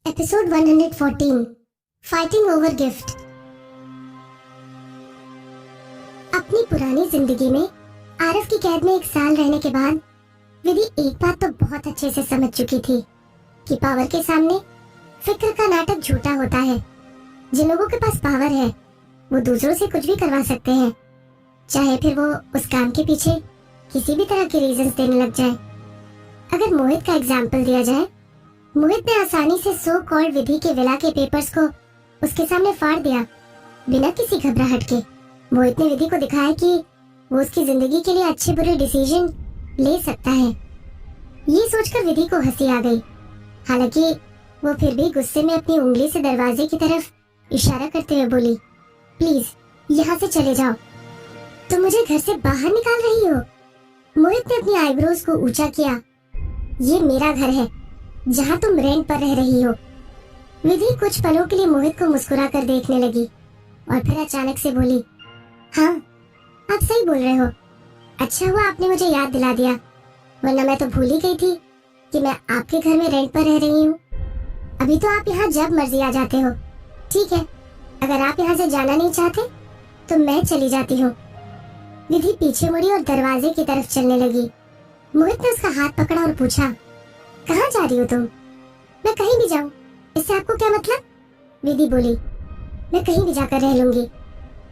Episode 114 fighting over gift. अपनी पुरानी जिंदगी में आरफ की कैद में 1 साल रहने के बाद विधि एक बात तो बहुत अच्छे से समझ चुकी थी कि पावर के सामने फिक्र का नाटक झूठा होता है। जिन लोगों के पास पावर है वो दूसरों से कुछ भी करवा सकते हैं, चाहे फिर वो उस काम के पीछे किसी भी तरह के रीजंस देने लग जाए। अगर मोहित का एग्जाम्पल दिया जाए, मोहित ने आसानी से सो कॉल्ड विधि के विला के पेपर्स को उसके सामने फाड़ दिया बिना किसी घबराहट के। मोहित ने विधि को दिखाया कि वो उसकी जिंदगी के लिए अच्छे बुरे डिसीजन ले सकता है। ये सोचकर विधि को हंसी आ गई, हालांकि वो फिर भी गुस्से में अपनी उंगली से दरवाजे की तरफ इशारा करते हुए बोली, प्लीज यहाँ से चले जाओ, तुम मुझे घर से बाहर निकाल रही हो। मोहित ने अपनी आईब्रोज को ऊंचा किया, ये मेरा घर है जहाँ तुम रेंट पर रह रही हो। विधि कुछ पलों के लिए मोहित को मुस्कुरा कर देखने लगी और फिर अचानक से बोली, हाँ आप सही बोल रहे हो, अच्छा हुआ आपने मुझे याद दिला दिया, वरना मैं तो भूल ही गई थी कि मैं आपके घर में रेंट पर रह रही हूँ। अभी तो आप यहाँ जब मर्जी आ जाते हो। ठीक है, अगर आप यहाँ से जाना नहीं चाहते तो मैं चली जाती हूँ। विधि पीछे मुड़ी और दरवाजे की तरफ चलने लगी। मोहित ने उसका हाथ पकड़ा और पूछा, कहाँ जा रही हो तुम? मैं कहीं भी जाऊं, इससे आपको क्या मतलब? विधि बोली, मैं कहीं भी जाकर रह लूंगी।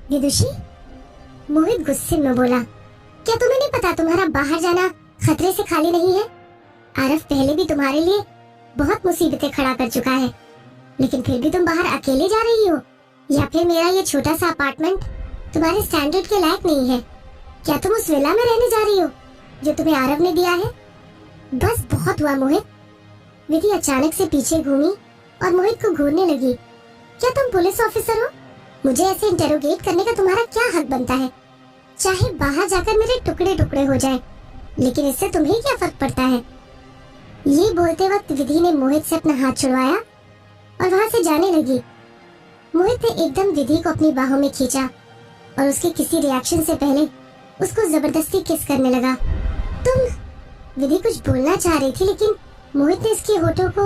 विदुषी? मोहित गुस्से में बोला, क्या तुम्हें नहीं पता तुम्हारा बाहर जाना खतरे से खाली नहीं है? आरफ पहले भी तुम्हारे लिए बहुत मुसीबतें खड़ा कर चुका है, लेकिन फिर भी तुम बाहर अकेले जा रही हो। या फिर मेरा ये छोटा सा अपार्टमेंट तुम्हारे स्टैंडर्ड के लायक नहीं है? क्या तुम उस विला में रहने जा रही हो जो तुम्हें आरव ने दिया है? बस बहुत हुआ मोहित। विधि अचानक से पीछे घूमी और मोहित को घूरने लगी। क्या तुम पुलिस ऑफिसर हो? मुझे ऐसे इंटेरोगेट करने का तुम्हारा क्या हक बनता है? चाहे बाहर जाकर मेरे टुकड़े टुकड़े हो जाए, लेकिन इससे तुम्हें क्या फर्क पड़ता है? ये बोलते वक्त विधि ने मोहित से अपना हाथ छुड़वाया और वहां से जाने लगी। मोहित ने एकदम विधि को अपनी बाहों में खींचा और उसके किसी रिएक्शन से पहले उसको जबरदस्ती किस करने लगा। तुम? विधि कुछ बोलना चाह रही थी, लेकिन मोहित ने इसके होठों को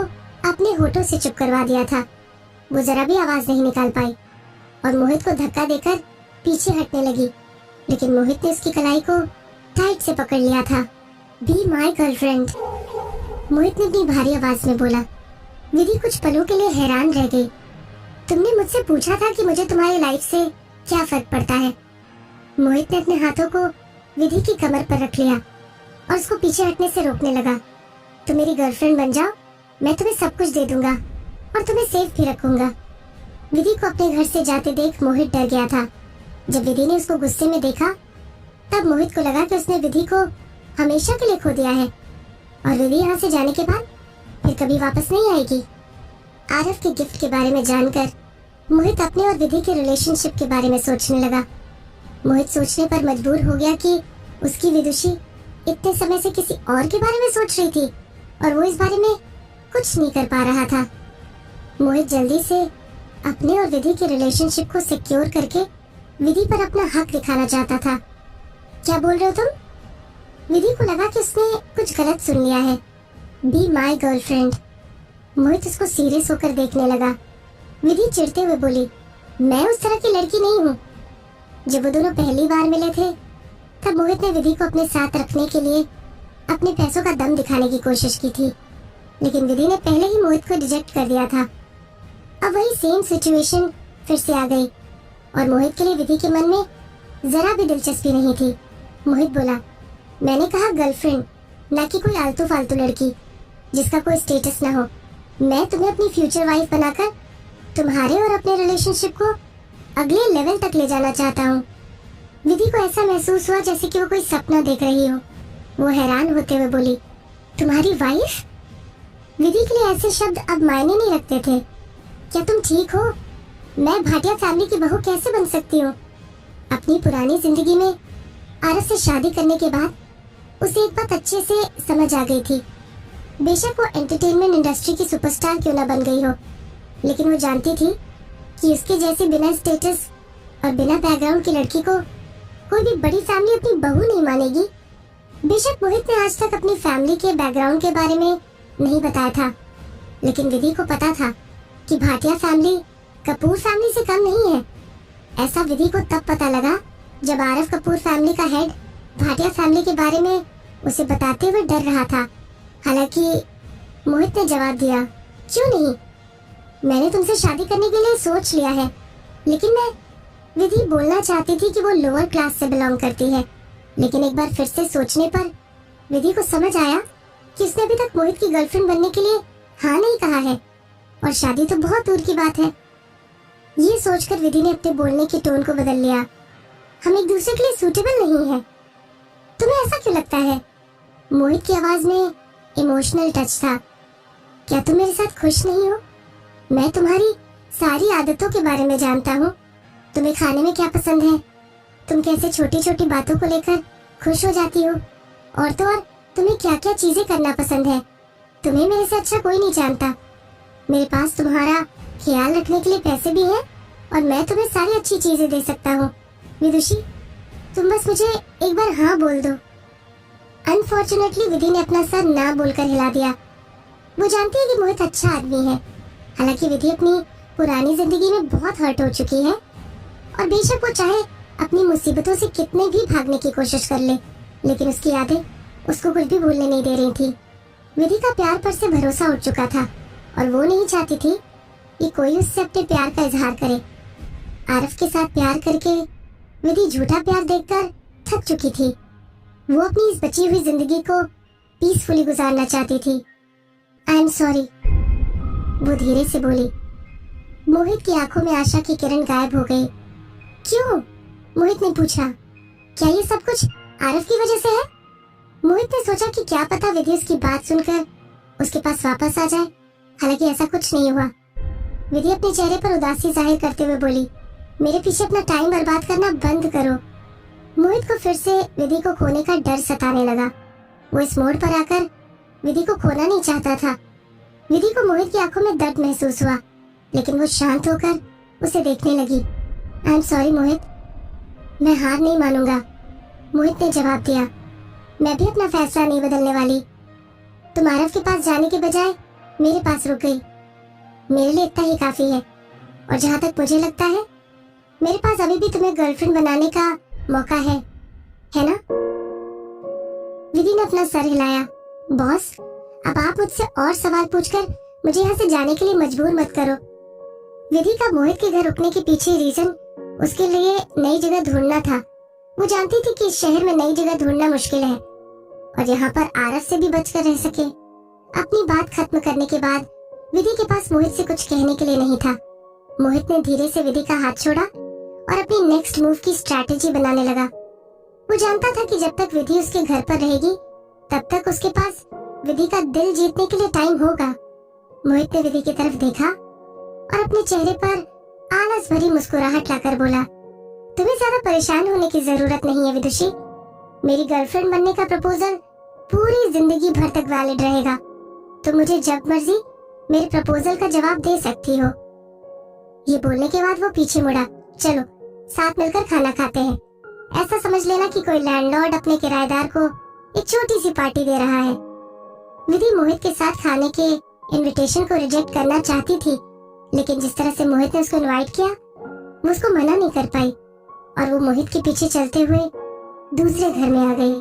अपने होठों से चुप करवा दिया था। वो जरा भी आवाज नहीं निकाल पाई और मोहित को धक्का देकर पीछे हटने लगी, लेकिन मोहित ने उसकी कलाई को टाइट से पकड़ लिया था। बी माय गर्लफ्रेंड, मोहित ने अपनी भारी आवाज में बोला। विधि कुछ पलों के लिए हैरान रह गई। तुमने मुझसे पूछा था कि मुझे तुम्हारी लाइफ से क्या फर्क पड़ता है। मोहित ने अपने हाथों को विधि की कमर पर रख लिया और उसको पीछे हटने से रोकने लगा। तुम मेरी गर्लफ्रेंड बन जाओ, मैं तुम्हें सब कुछ दे दूंगा और तुम्हें सेफ भी रखूंगा। विधि को अपने घर से जाते देख मोहित डर गया था। जब विधि ने उसको गुस्से में देखा, तब मोहित को लगा कि उसने विधि को हमेशा के लिए खो दिया है और विधि यहाँ से जाने के बाद फिर कभी वापस नहीं आएगी। आरफ के गिफ्ट के बारे में जानकर मोहित अपने और विधि के रिलेशनशिप के बारे में सोचने लगा। मोहित सोचने पर मजबूर हो गया कि उसकी विदुषी इतने समय से किसी और के बारे में सोच रही थी और वो इस बारे में कुछ नहीं कर पा रहा था। मोहित जल्दी से अपने और विधि के रिलेशनशिप को सिक्योर करके विधि पर अपना हक दिखाना चाहता था। क्या बोल रहे हो तुम? विधि को लगा कि उसने कुछ गलत सुन लिया है। Be my girlfriend. मोहित उसको सीरियस होकर देखने लगा। विधि चिढ़ते हुए बोली, मैं उस तरह की लड़की नहीं हूँ। जब वो दोनों पहली बार मिले थे, तब मोहित ने विधि को अपने साथ रखने के लिए अपने पैसों का दम दिखाने की कोशिश की थी, लेकिन विधि ने पहले ही मोहित को रिजेक्ट कर दिया था। अब वही सेम सिचुएशन फिर से आ गई और मोहित के लिए विधि के मन में जरा भी दिलचस्पी नहीं थी। मोहित बोला, मैंने कहा गर्लफ्रेंड, ना कि कोई आलतू फालतू लड़की जिसका कोई स्टेटस ना हो। मैं तुम्हें अपनी फ्यूचर वाइफ बनाकर तुम्हारे और अपने रिलेशनशिप को अगले लेवल तक ले जाना चाहता हूँ। विधि को ऐसा महसूस हुआ जैसे कि वो कोई सपना देख रही हो। वो हैरान होते हुए बोली, तुम्हारी वाइफ? विधि के लिए ऐसे शब्द अब मायने नहीं रखते थे। क्या तुम ठीक हो? मैं भाटिया फैमिली की बहू कैसे बन सकती हूँ? अपनी पुरानी जिंदगी में आरस से शादी करने के बाद उसे एक बात अच्छे से समझ आ गई थी। बेशक वो एंटरटेनमेंट इंडस्ट्री की सुपरस्टार क्यों ना बन गई हो, लेकिन वो जानती थी कि उसके जैसे बिना स्टेटस और बिना बैकग्राउंड की लड़की को कोई भी बड़ी फैमिली अपनी बहू नहीं मानेगी। बेशक मोहित ने आज तक अपनी फैमिली के बैकग्राउंड के बारे में नहीं बताया था, लेकिन विधि को पता था कि भाटिया फैमिली कपूर फैमिली से कम नहीं है। ऐसा विधि को तब पता लगा जब आरव कपूर फैमिली का हेड भाटिया फैमिली के बारे में उसे बताते हुए डर रहा था। हालांकि मोहित ने जवाब दिया, क्यों नहीं, मैंने तुमसे शादी करने के लिए सोच लिया है। लेकिन मैं विधि बोलना चाहती थी कि वो लोअर क्लास से बिलोंग करती है, लेकिन एक बार फिर से सोचने पर विधि को समझ आया कि उसने अभी तक मोहित की गर्लफ्रेंड बनने के लिए हाँ नहीं कहा है, और शादी तो बहुत दूर की बात है। ये सोचकर विधि ने अपने बोलने की टोन को बदल लिया। हम एक दूसरे के लिए सूटेबल नहीं है। तुम्हें ऐसा क्यों लगता है? मोहित की आवाज में इमोशनल टच था। क्या तुम मेरे साथ खुश नहीं हो? मैं तुम्हारी सारी आदतों के बारे में जानता हूँ। तुम्हें खाने में क्या पसंद है, तुम कैसे छोटी छोटी बातों को लेकर खुश हो जाती हो, और तो और तुम्हें क्या क्या चीजें करना पसंद है। तुम्हें मेरे से अच्छा कोई नहीं जानता। मेरे पास तुम्हारा ख्याल रखने के लिए पैसे भी हैं, और मैं तुम्हें सारी अच्छी चीजें दे सकता हूँ। विदुषी, तुम बस मुझे एक बार हाँ बोल दो। अनफॉर्चुनेटली विधि ने अपना सर ना बोलकर हिला दिया। वो जानती है कि मोहित अच्छा आदमी है। हालांकि विधि अपनी पुरानी जिंदगी में बहुत हर्ट हो चुकी है, और बेशक वो चाहे अपनी मुसीबतों से कितने भी भागने की कोशिश कर ले, लेकिन उसकी यादें उसको कुछ भी भूलने नहीं दे रही थी। विधि का प्यार पर से भरोसा उठ चुका था, और वो नहीं चाहती थी कि कोई उससे अपने प्यार का इजहार करे। आरव के साथ प्यार करके विधि झूठा प्यार देखकर थक चुकी थी। वो अपनी इस बची हुई जिंदगी को पीसफुली गुजारना चाहती थी। आई एम सॉरी, वो धीरे से बोली। मोहित की आंखों में आशा की किरण गायब हो गई। क्यों? मोहित ने पूछा। क्या ये सब कुछ आरव की वजह से है? मोहित ने सोचा कि क्या पता विधि उसकी बात सुनकर उसके पास वापस आ जाए। हालांकि ऐसा कुछ नहीं हुआ। विधि अपने चेहरे पर उदासी जाहिर करते हुए बोली, मेरे पीछे अपना टाइम बर्बाद करना बंद करो। मोहित को फिर से विधि को खोने का डर सताने लगा। वो इस मोड़ पर आकर विधि को खोना नहीं चाहता था। विधि को मोहित की आंखों में दर्द महसूस हुआ, लेकिन वो शांत होकर उसे देखने लगी। आई एम सॉरी मोहित, मैं हार नहीं मानूंगा, मोहित ने जवाब दिया। मैं भी अपना फैसला नहीं बदलने वाली। तुम आरव के पास जाने के बजाय मेरे पास रुक गई। मेरे लिए इतना ही काफी है, और जहाँ तक मुझे लगता है मेरे पास अभी भी तुम्हें गर्लफ्रेंड बनाने का मौका है ना? विधि ने अपना सर हिलाया। बॉस, अब आप मुझसे और सवाल पूछकर मुझे यहाँ से जाने के लिए मजबूर मत करो। विधि का मोहित के घर रुकने के पीछे रीजन उसके लिए नई जगह ढूंढना था। वो जानती थी कि इस शहर में नई जगह ढूंढना मुश्किल है, और यहाँ पर आरव से भी बचकर रह सके। अपनी बात खत्म करने के बाद विधि के पास मोहित से कुछ कहने के लिए नहीं था। मोहित ने धीरे से विधि का हाथ छोड़ा और अपनी नेक्स्ट मूव की स्ट्रैटेजी बनाने लगा। वो जानता था कि जब तक विधि उसके घर पर रहेगी तब तक उसके पास विधि का दिल जीतने के लिए टाइम होगा। मोहित ने विधि की तरफ देखा और अपने चेहरे पर आलस भरी मुस्कुराहट लाकर बोला, तुम्हें ज्यादा परेशान होने की जरूरत नहीं है विदुषी। मेरी गर्लफ्रेंड बनने का प्रपोजल पूरी जिंदगी भर तक वैलिड रहेगा। तुम मुझे जब मर्जी मेरे प्रपोजल का जवाब दे सकती हो। ये बोलने के बाद वो पीछे मुड़ा। चलो साथ मिलकर खाना खाते हैं। ऐसा समझ लेना कि कोई लैंडलॉर्ड अपने किराएदार को एक छोटी सी पार्टी दे रहा है। विधि मोहित के साथ खाने के इनविटेशन को रिजेक्ट करना चाहती थी, लेकिन जिस तरह से मोहित ने उसको इनवाइट किया वो उसको मना नहीं कर पाई, और वो मोहित के पीछे चलते हुए दूसरे घर में आ गई।